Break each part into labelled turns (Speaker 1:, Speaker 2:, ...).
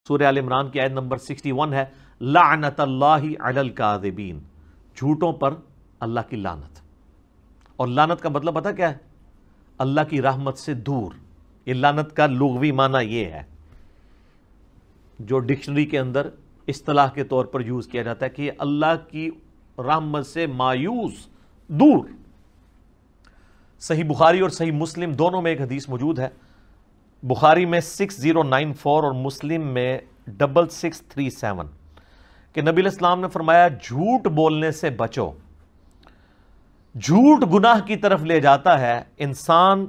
Speaker 1: سورہ آل عمران کی آیت نمبر 61 ہے، لعنت اللہ علی الکاذبین، جھوٹوں پر اللہ کی لعنت۔ اور لعنت کا مطلب پتہ کیا ہے؟ اللہ کی رحمت سے دور۔ یہ لعنت کا لغوی معنی یہ ہے جو ڈکشنری کے اندر اصطلاح کے طور پر یوز کیا جاتا ہے کہ یہ اللہ کی رحمت سے مایوس، دور۔ صحیح بخاری اور صحیح مسلم دونوں میں ایک حدیث موجود ہے، بخاری میں 6094 اور مسلم میں 6637 کہ نبی علیہ السلام نے فرمایا جھوٹ بولنے سے بچو، جھوٹ گناہ کی طرف لے جاتا ہے، انسان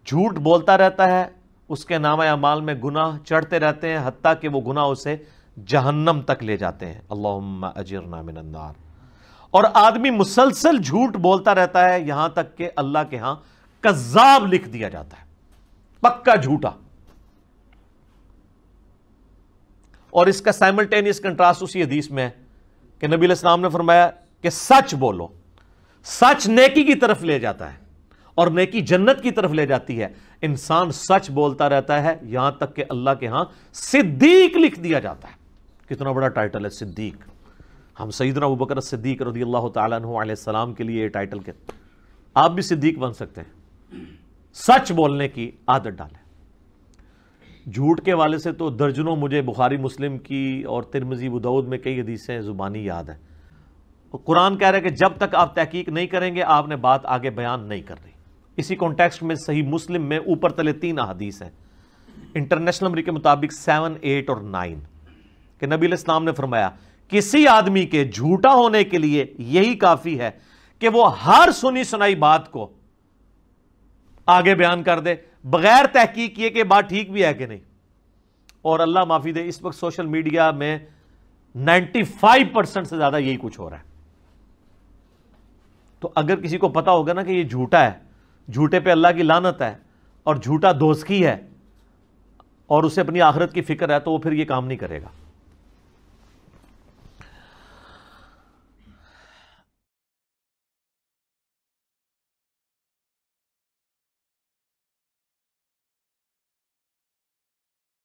Speaker 1: جھوٹ بولتا رہتا ہے، اس کے نامہ اعمال میں گناہ چڑھتے رہتے ہیں حتیٰ کہ وہ گناہ اسے جہنم تک لے جاتے ہیں، اللہم اجرنا من النار۔ اور آدمی مسلسل جھوٹ بولتا رہتا ہے یہاں تک کہ اللہ کے ہاں کذاب لکھ دیا جاتا ہے، پکا جھوٹا۔ اور اس کا سائملٹینیس کنٹراسٹ اسی حدیث میں ہے کہ نبی علیہ السلام نے فرمایا کہ سچ بولو، سچ نیکی کی طرف لے جاتا ہے اور نیکی جنت کی طرف لے جاتی ہے۔ انسان سچ بولتا رہتا ہے یہاں تک کہ اللہ کے ہاں صدیق لکھ دیا جاتا ہے۔ کتنا بڑا ٹائٹل ہے صدیق۔ ہم سیدنا ابوبکر صدیق رضی اللہ تعالیٰ عنہ علیہ السلام کے لیے یہ ٹائٹل کے، آپ بھی صدیق بن سکتے ہیں۔ سچ بولنے کی عادت ڈالیں۔ جھوٹ کے والے سے تو درجنوں مجھے بخاری مسلم کی اور ترمذی ابو داؤد میں کئی حدیثیں زبانی یاد ہیں۔ قرآن کہہ رہا ہے کہ جب تک آپ تحقیق نہیں کریں گے آپ نے بات آگے بیان نہیں کرنی۔ اسی کانٹیکسٹ میں صحیح مسلم میں اوپر تلے 3 احادیث ہیں، انٹرنیشنل نمبر کے مطابق 7، 8 اور 9 کہ نبی علیہ السلام نے فرمایا کسی آدمی کے جھوٹا ہونے کے لیے یہی کافی ہے کہ وہ ہر سنی سنائی بات کو آگے بیان کر دے بغیر تحقیق کیے کہ بات ٹھیک بھی ہے کہ نہیں۔ اور اللہ معافی دے اس وقت سوشل میڈیا میں 95% سے زیادہ یہی کچھ ہو رہا ہے۔ تو اگر کسی کو پتا ہوگا نا کہ یہ جھوٹا ہے، جھوٹے پہ اللہ کی لعنت ہے اور جھوٹا دوزخی ہے اور اسے اپنی آخرت کی فکر ہے تو وہ پھر یہ کام نہیں کرے گا۔